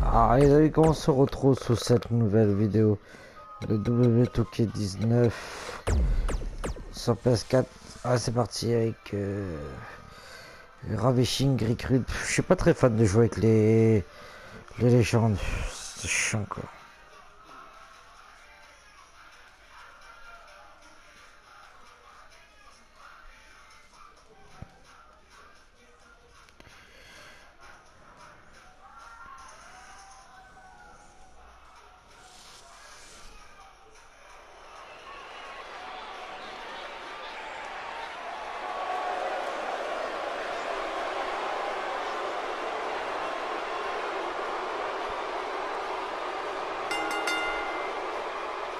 Ah, les amis, comment on se retrouve sous cette nouvelle vidéo de WWE 2K19 sur PS4. Ah, c'est parti avec Ravishing, Recruit. Je suis pas très fan de jouer avec les légendes, c'est chiant quoi.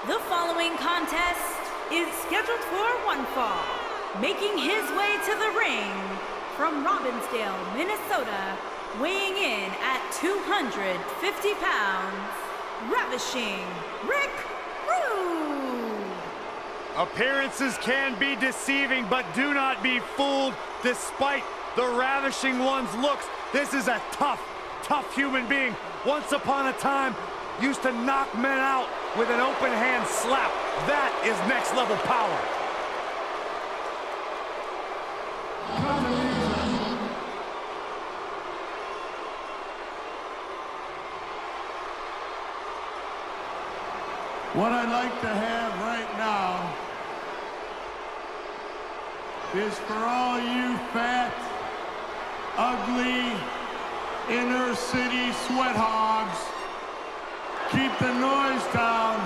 The following contest is scheduled for one fall. Making his way to the ring from Robbinsdale, Minnesota, weighing in at 250 pounds, Ravishing Rick Rude. Appearances can be deceiving, but do not be fooled. Despite the Ravishing One's looks, this is a tough human being. Once upon a time, used to knock men out with an open hand slap. That is next level power. What I'd like to have right now is for all you fat, ugly, inner city sweat hogs, keep the noise down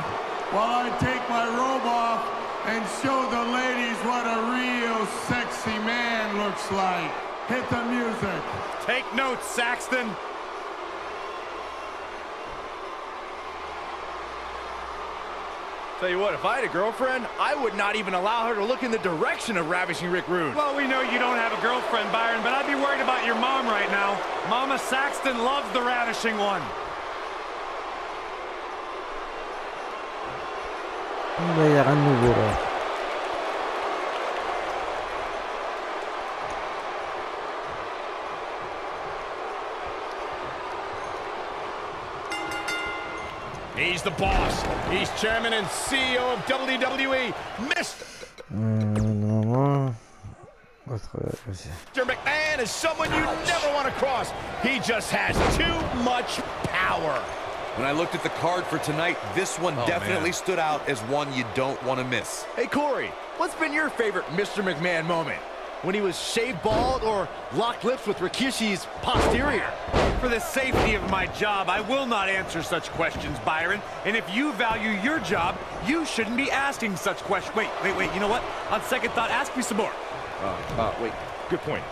while I take my robe off and show the ladies what a real sexy man looks like. Hit the music. Take notes, Saxton. Tell you what, if I had a girlfriend, I would not even allow her to look in the direction of Ravishing Rick Rude. Well, we know you don't have a girlfriend, Byron, but I'd be worried about your mom right now. Mama Saxton loves the Ravishing One. Il va y avoir un nouveau là. He's the boss. He's chairman and CEO of WWE. Normalement, Mr. McMahon is someone you never want to cross. He just has too much power. When I looked at the card for tonight, this one definitely stood out as one you don't want to miss. Hey, Corey, what's been your favorite Mr. McMahon moment? When he was shaved bald or locked lips with Rikishi's posterior? For the safety of my job, I will not answer such questions, Byron. And if you value your job, you shouldn't be asking such questions. Wait, you know what? On second thought, ask me some more. Wait, good point.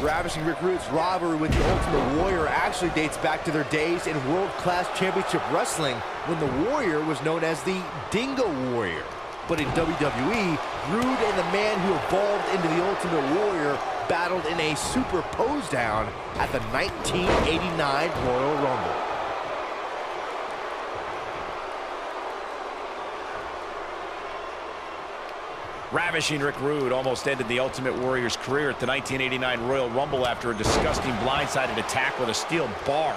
Ravishing Rick Rude's rivalry with the Ultimate Warrior actually dates back to their days in World-Class Championship Wrestling when the Warrior was known as the Dingo Warrior. But in WWE, Rude and the man who evolved into the Ultimate Warrior battled in a super pose down at the 1989 Royal Rumble. Ravishing Rick Rude almost ended the Ultimate Warrior's career at the 1989 Royal Rumble after a disgusting blindsided attack with a steel bar.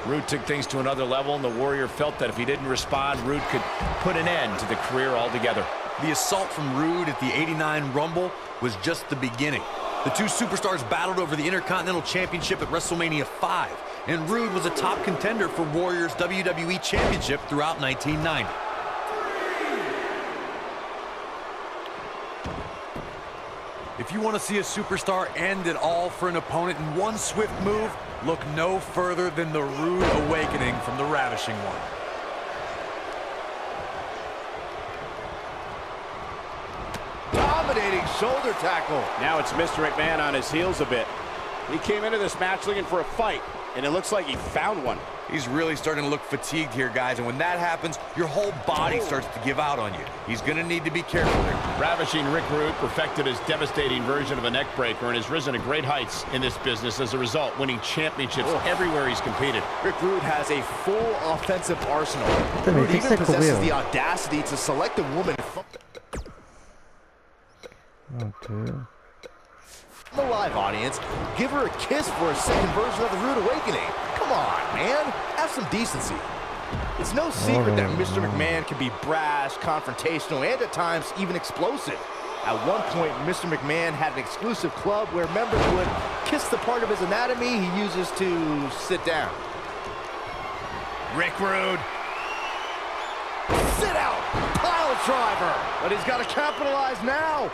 Rude took things to another level, and the Warrior felt that if he didn't respond, Rude could put an end to the career altogether. The assault from Rude at the '89 Rumble was just the beginning. The two superstars battled over the Intercontinental Championship at WrestleMania 5, and Rude was a top contender for Warrior's WWE Championship throughout 1990. If you want to see a superstar end it all for an opponent in one swift move, look no further than the Rude Awakening from the Ravishing One. Dominating shoulder tackle. Now it's Mr. McMahon on his heels a bit. He came into this match looking for a fight, and it looks like he found one. He's really starting to look fatigued here, guys, and when that happens, your whole body starts to give out on you. He's going to need to be careful here. Ravishing Rick Rude perfected his devastating version of a neck breaker and has risen to great heights in this business as a result, winning championships everywhere he's competed. Rick Rude has a full offensive arsenal. Rude even possesses the audacity to select a woman. Okay. The live audience, give her a kiss for a second version of the Rude Awakening. Come on, man. Have some decency. It's no secret that Mr. McMahon can be brash, confrontational, and at times even explosive. At one point, Mr. McMahon had an exclusive club where members would kiss the part of his anatomy he uses to sit down. Rick Rude. Sit out! Pile driver! But he's got to capitalize now.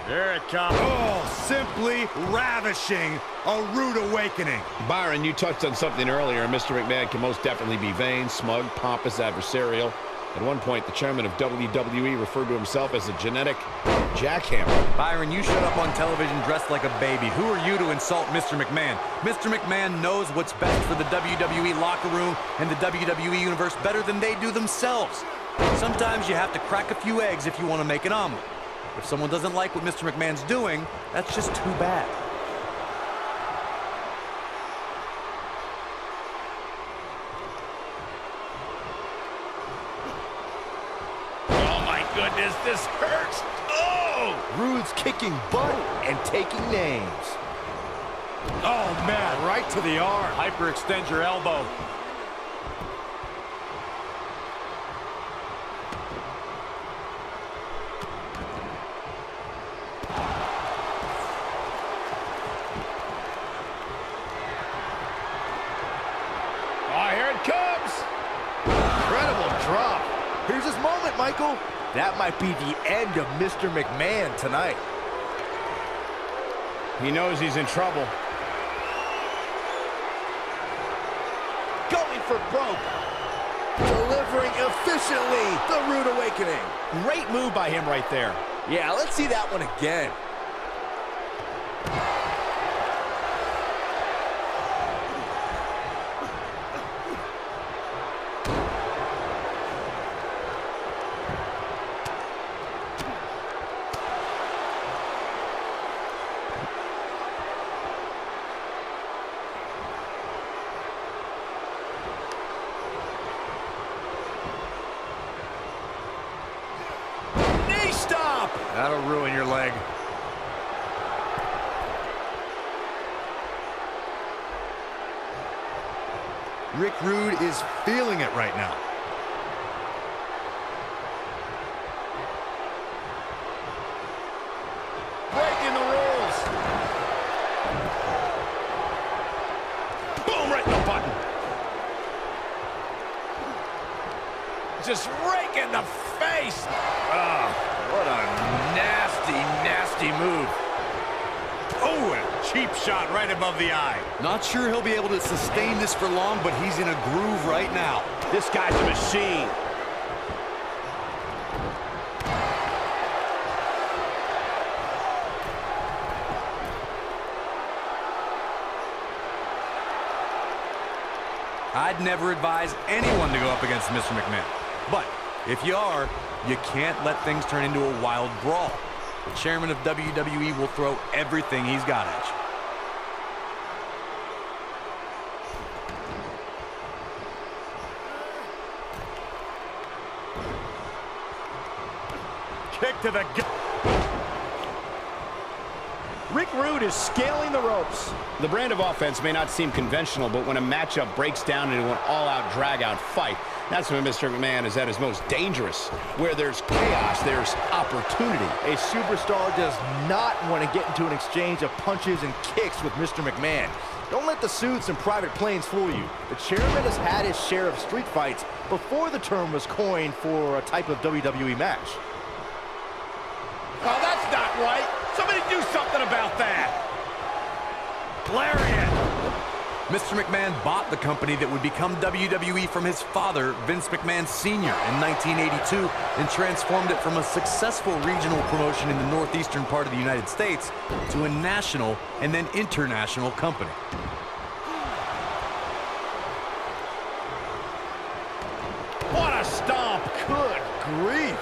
There it comes. Oh, simply ravishing. A rude awakening. Byron, you touched on something earlier. Mr. McMahon can most definitely be vain, smug, pompous, adversarial. At one point, the chairman of WWE referred to himself as a genetic jackhammer. Byron, you showed up on television dressed like a baby. Who are you to insult Mr. McMahon? Mr. McMahon knows what's best for the WWE locker room and the WWE universe better than they do themselves. Sometimes you have to crack a few eggs if you want to make an omelet. If someone doesn't like what Mr. McMahon's doing, that's just too bad. Oh my goodness, this hurts. Oh! Rude's kicking butt and taking names. Oh man, right to the arm. Hyperextend your elbow. Drop. Here's his moment, Michael. That might be the end of Mr. McMahon tonight. He knows he's in trouble. Going for broke. Delivering efficiently. The Rude Awakening. Great move by him right there. Yeah, let's see that one again. Stop! That'll ruin your leg. Rick Rude is feeling it right now. Breaking the rules. Boom, right in the button. Just rake in the face. What a nasty, nasty move. Oh, a cheap shot right above the eye. Not sure he'll be able to sustain this for long, but he's in a groove right now. This guy's a machine. I'd never advise anyone to go up against Mr. McMahon. But if you are, you can't let things turn into a wild brawl. The chairman of WWE will throw everything he's got at you. Kick to the gut. Rick Rude is scaling the ropes. The brand of offense may not seem conventional, but when a matchup breaks down into an all-out, drag-out fight, that's when Mr. McMahon is at his most dangerous. Where there's chaos, there's opportunity. A superstar does not want to get into an exchange of punches and kicks with Mr. McMahon. Don't let the suits and private planes fool you. The chairman has had his share of street fights before the term was coined for a type of WWE match. Oh, that's not right. Somebody do something about that. Lariat. Mr. McMahon bought the company that would become WWE from his father, Vince McMahon Sr., in 1982 and transformed it from a successful regional promotion in the northeastern part of the United States to a national and then international company. What a stomp. Good grief.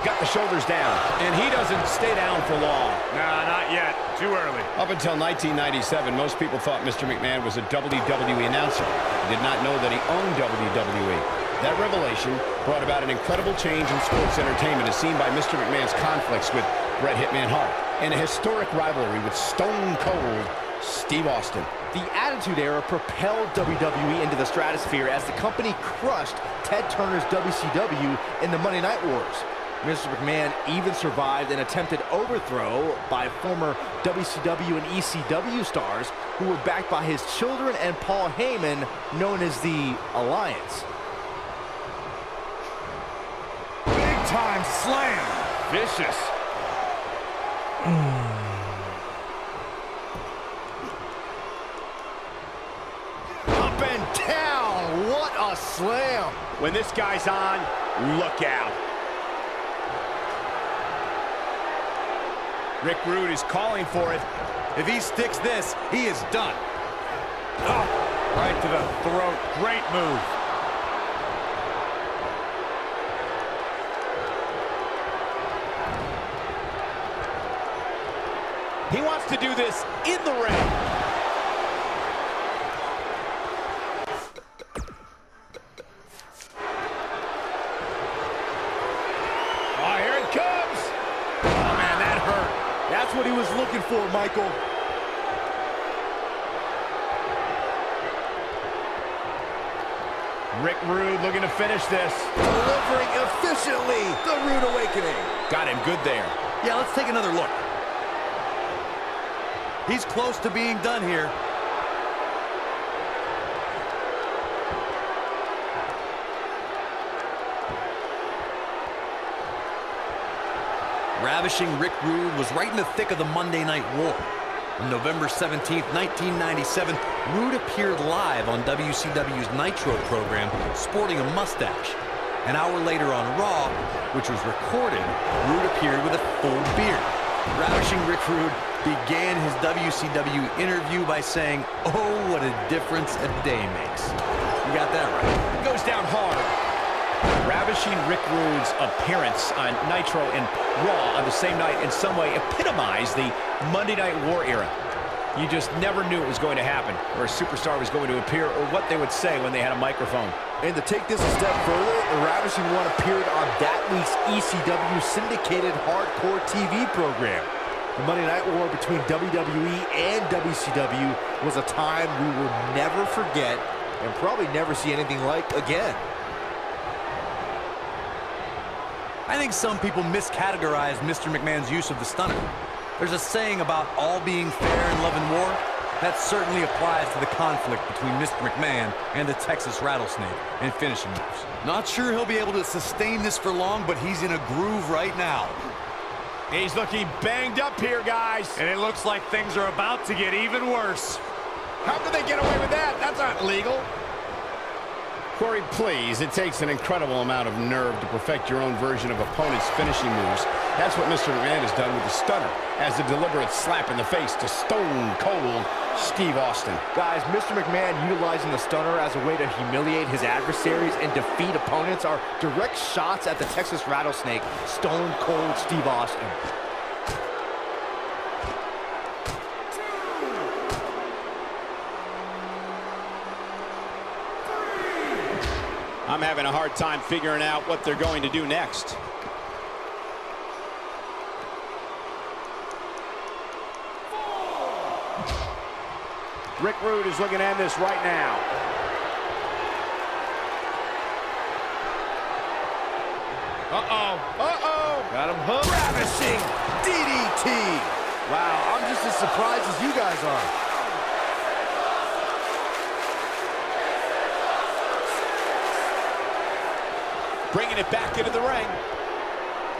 Got the shoulders down, and he doesn't stay down for long. Nah, not yet. Too early. Up until 1997, most people thought Mr. McMahon was a WWE announcer. They did not know that he owned WWE. That revelation brought about an incredible change in sports entertainment as seen by Mr. McMahon's conflicts with Bret Hitman Hart and a historic rivalry with Stone Cold Steve Austin. The Attitude Era propelled WWE into the stratosphere as the company crushed Ted Turner's WCW in the Monday Night Wars. Mr. McMahon even survived an attempted overthrow by former WCW and ECW stars who were backed by his children and Paul Heyman, known as the Alliance. Big time slam. Vicious. Up and down. What a slam. When this guy's on, look out. Rick Rude is calling for it. If he sticks this, he is done. Oh, right to the throat. Great move. He wants to do this in the ring. Oh, here it comes. Oh, man, that hurt. That's what he was looking for, Michael. Rick Rude looking to finish this. Delivering efficiently. The Rude Awakening. Got him good there. Yeah, let's take another look. He's close to being done here. Ravishing Rick Rude was right in the thick of the Monday Night War. On November 17th, 1997, Rude appeared live on WCW's Nitro program sporting a mustache. An hour later on Raw, which was recorded, Rude appeared with a full beard. Ravishing Rick Rude began his WCW interview by saying, "Oh, what a difference a day makes." You got that right. It goes down hard. Ravishing Rick Rude's appearance on Nitro and Raw on the same night in some way epitomized the Monday Night War era. You just never knew it was going to happen, or a superstar was going to appear, or what they would say when they had a microphone. And to take this a step further, the Ravishing One appeared on that week's ECW syndicated hardcore TV program. The Monday Night War between WWE and WCW was a time we will never forget and probably never see anything like again. I think some people miscategorize Mr. McMahon's use of the stunner. There's a saying about all being fair in love and war. That certainly applies to the conflict between Mr. McMahon and the Texas Rattlesnake and finishing moves. Not sure he'll be able to sustain this for long, but he's in a groove right now. He's looking banged up here, guys. And it looks like things are about to get even worse. How could they get away with that? That's not legal. Corey, please, it takes an incredible amount of nerve to perfect your own version of opponent's finishing moves. That's what Mr. McMahon has done with the stunner, as a deliberate slap in the face to Stone Cold Steve Austin. Guys, Mr. McMahon utilizing the stunner as a way to humiliate his adversaries and defeat opponents are direct shots at the Texas Rattlesnake, Stone Cold Steve Austin. I'm having a hard time figuring out what they're going to do next. Rick Rude is looking to end this right now. Got him hooked. Ravishing DDT. Wow, I'm just as surprised as you guys are. Bringing it back into the ring.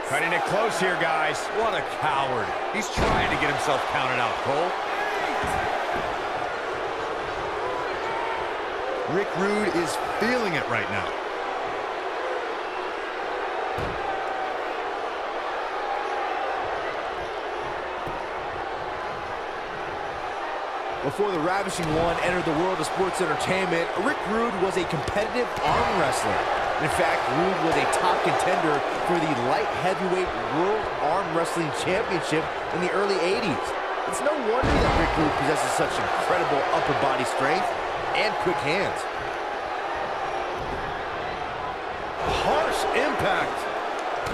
Cutting it close here, guys. What a coward. He's trying to get himself counted out, Cole. Rick Rude is feeling it right now. Before the Ravishing One entered the world of sports entertainment, Rick Rude was a competitive arm wrestler. In fact, Rude was a top contender for the light heavyweight World Arm Wrestling Championship in the early 80s. It's no wonder that Rick Rude possesses such incredible upper body strength and quick hands. harsh impact.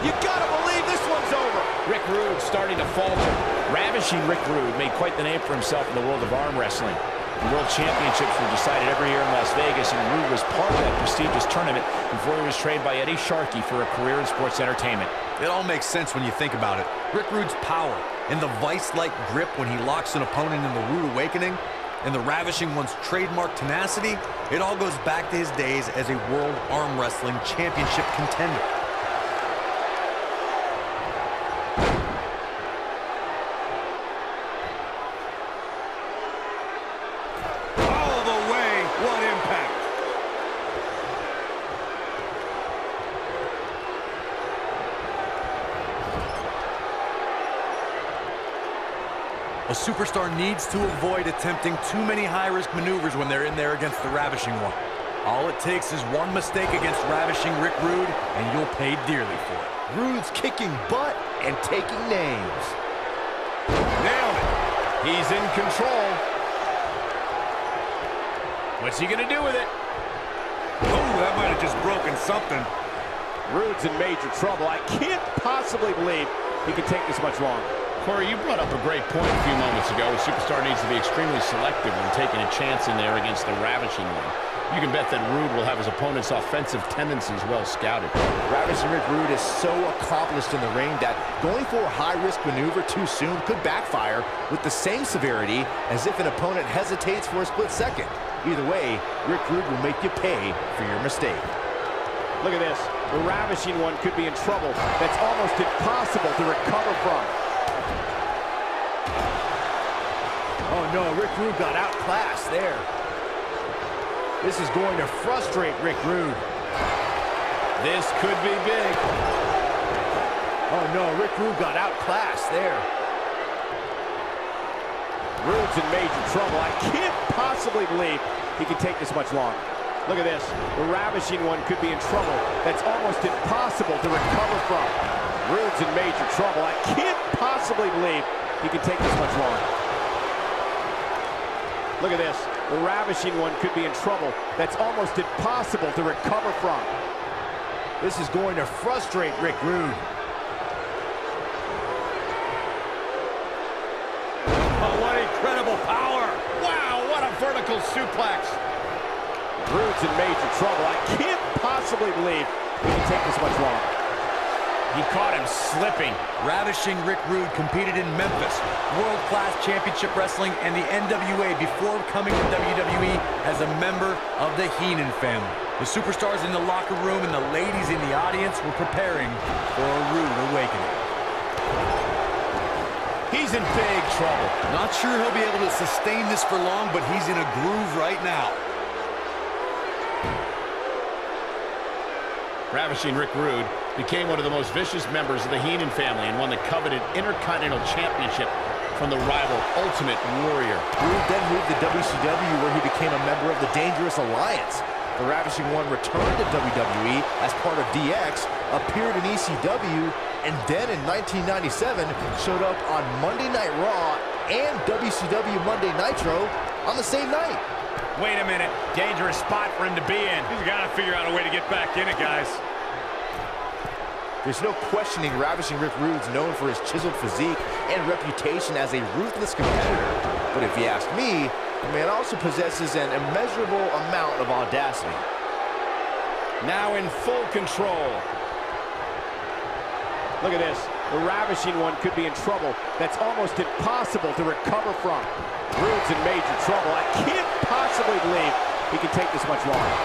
You gotta believe this one's over. Rick Rude starting to falter. Ravishing Rick Rude made quite the name for himself in the world of arm wrestling. The World Championships were decided every year in Las Vegas, and Rude was part of that prestigious tournament before he was trained by Eddie Sharkey for a career in sports entertainment. It all makes sense when you think about it. Rick Rude's power and the vice-like grip when he locks an opponent in the Rude Awakening, and the Ravishing One's trademark tenacity, it all goes back to his days as a World Arm Wrestling Championship contender. A superstar needs to avoid attempting too many high-risk maneuvers when they're in there against the Ravishing One. All it takes is one mistake against Ravishing Rick Rude, and you'll pay dearly for it. Rude's kicking butt and taking names. Nailed it. He's in control. What's he gonna do with it? Oh, that might have just broken something. Rude's in major trouble. I can't possibly believe he can take this much longer. Corey, you brought up a great point a few moments ago. A superstar needs to be extremely selective when taking a chance in there against the Ravishing One. You can bet that Rude will have his opponent's offensive tendencies well scouted. Ravishing Rick Rude is so accomplished in the ring that going for a high-risk maneuver too soon could backfire with the same severity as if an opponent hesitates for a split second. Either way, Rick Rude will make you pay for your mistake. Look at this. The Ravishing One could be in trouble. That's almost impossible to recover from. Oh no, Rick Rude got outclassed there. This is going to frustrate Rick Rude. This could be big. Oh no, Rick Rude got outclassed there. Rude's in major trouble. I can't possibly believe he can take this much longer. Look at this. The Ravishing One could be in trouble. That's almost impossible to recover from. Rude's in major trouble. I can't possibly believe he can take this much longer. Look at this. The Ravishing One could be in trouble. That's almost impossible to recover from. This is going to frustrate Rick Rude. Oh, what incredible power. Wow, what a vertical suplex. Rude's in major trouble. I can't possibly believe he can take this much longer. He caught him slipping. Ravishing Rick Rude competed in Memphis, world-class championship wrestling, and the NWA before coming to WWE as a member of the Heenan family. The superstars in the locker room and the ladies in the audience were preparing for a rude awakening. He's in big trouble. Not sure he'll be able to sustain this for long, but he's in a groove right now. Ravishing Rick Rude became one of the most vicious members of the Heenan family and won the coveted Intercontinental Championship from the rival Ultimate Warrior. Rude then moved to WCW, where he became a member of the Dangerous Alliance. The Ravishing One returned to WWE as part of DX, appeared in ECW, and then in 1997 showed up on Monday Night Raw and WCW Monday Nitro on the same night. Wait a minute. Dangerous spot for him to be in. He's got to figure out a way to get back in it, guys. There's no questioning Ravishing Rick Rude's known for his chiseled physique and reputation as a ruthless competitor. But if you ask me, the man also possesses an immeasurable amount of audacity. Now in full control. Look at this. The Ravishing One could be in trouble. That's almost impossible to recover from. Rude's in major trouble. I can't possibly believe he can take this much longer.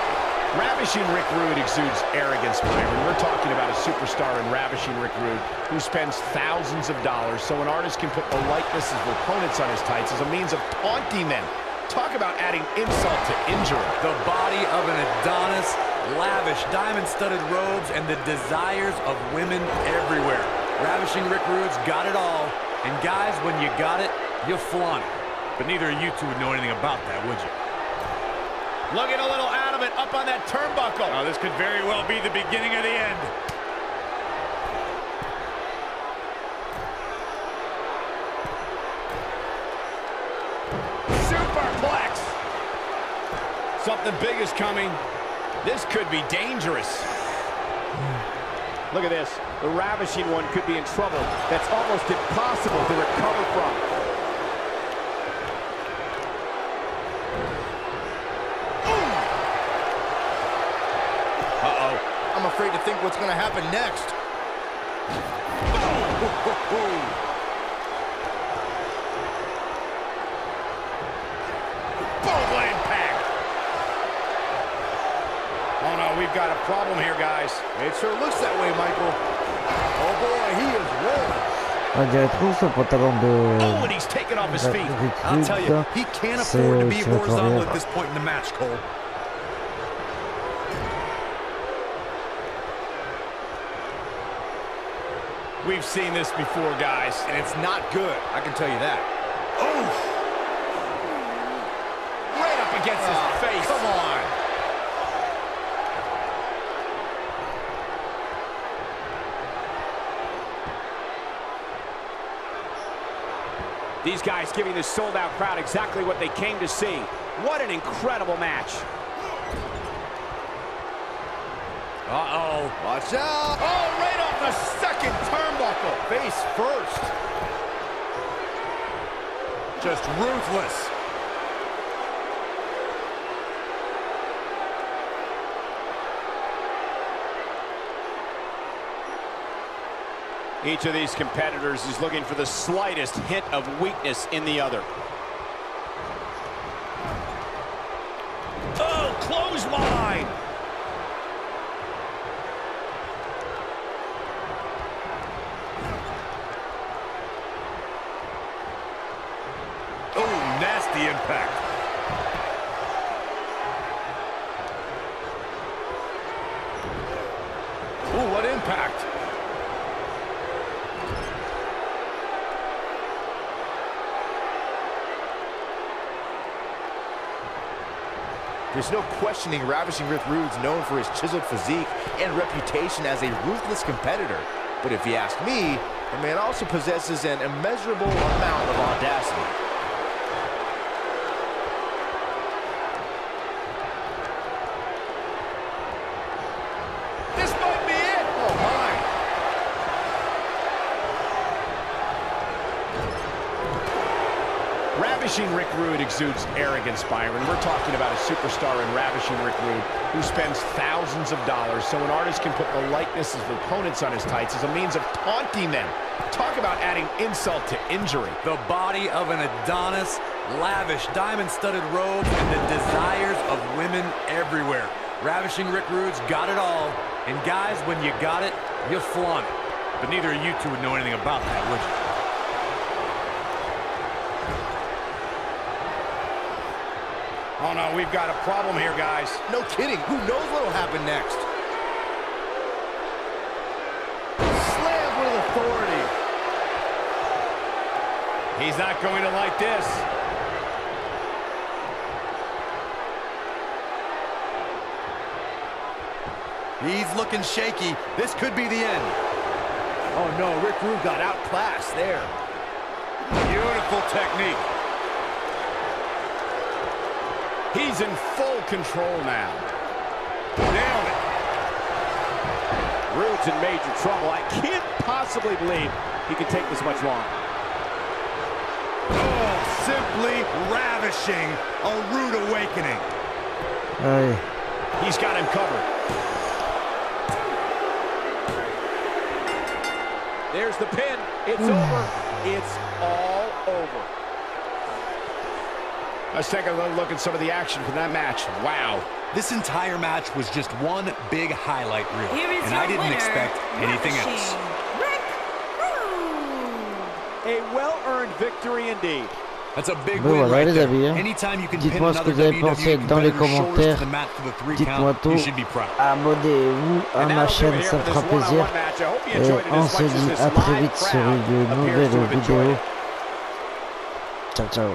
Ravishing Rick Rude exudes arrogance, Byron. We're talking about a superstar in Ravishing Rick Rude who spends thousands of dollars so an artist can put the likenesses of opponents on his tights as a means of taunting them. Talk about adding insult to injury. The body of an Adonis, lavish diamond-studded robes, and the desires of women everywhere. Ravishing Rick Rude's got it all. And guys, when you got it, you flaunt it. But neither of you two would know anything about that, would you? Looking a little out of it, up on that turnbuckle. Oh, this could very well be the beginning of the end. Superplex. Something big is coming. This could be dangerous. Look at this. The Ravishing one could be in trouble. That's almost impossible to recover from. Uh-oh. I'm afraid to think what's going to happen next. Boom, impact. Oh, no, we've got a problem here, guys. It sure looks that way, Michael. Oh, boy, he is rolling. On dirait trop ce pantalon de... Oh, and he's taken off his feet. I'll tell you, he can't afford to be horizontal at this point in the match, Cole. We've seen this before, guys. And it's not good, I can tell you that. Oh! Right up against his face. Come on. These guys giving this sold-out crowd exactly what they came to see. What an incredible match. Uh-oh. Watch out. Oh, right off the second turnbuckle. Face first. Just ruthless. Each of these competitors is looking for the slightest hint of weakness in the other. Oh, clothesline. Oh, nasty impact. Ooh, what impact. There's no questioning Ravishing Rick Rude's known for his chiseled physique and reputation as a ruthless competitor. But if you ask me, the man also possesses an immeasurable amount of audacity. This might be it! Oh, my! Ravishing Rick Rude exudes arrogance, Byron. We're talking about a superstar in Ravishing Rick Rude who spends thousands of dollars so an artist can put the likenesses of opponents on his tights as a means of taunting them. Talk about adding insult to injury. The body of an Adonis, lavish diamond-studded robes, and the desires of women everywhere. Ravishing Rick Rude's got it all. And guys, when you got it, you flaunt it. But neither of you two would know anything about that, would you? Oh, no, we've got a problem here, guys. No kidding. Who knows what'll happen next? Slam with authority. He's not going to like this. He's looking shaky. This could be the end. Oh, no, Rick Rude got outclassed there. Beautiful technique. He's in full control now. Nailed it. Rude's in major trouble. I can't possibly believe he can take this much longer. Oh, simply ravishing. A rude awakening. Aye. He's got him covered. There's the pin. It's over. It's all over. Let's take a look at some of the action from that match. Wow. This entire match was just one big highlight reel. Here is And your I didn't winner, expect anything else. Ravishing Rick Rude. A well-earned victory indeed. That's a big Bon, win voilà, right les there. amis, hein. Anytime you can pin Dites-moi ce que another vous avez pensé WWE dans les competitor's shoulders commentaires. to the mat for the 3 Dites-moi count. tout. You should be proud. Abonnez-vous à ma chaîne, ça me fera plaisir. Et on se dit à très vite sur une nouvelle vidéo. Ciao, ciao.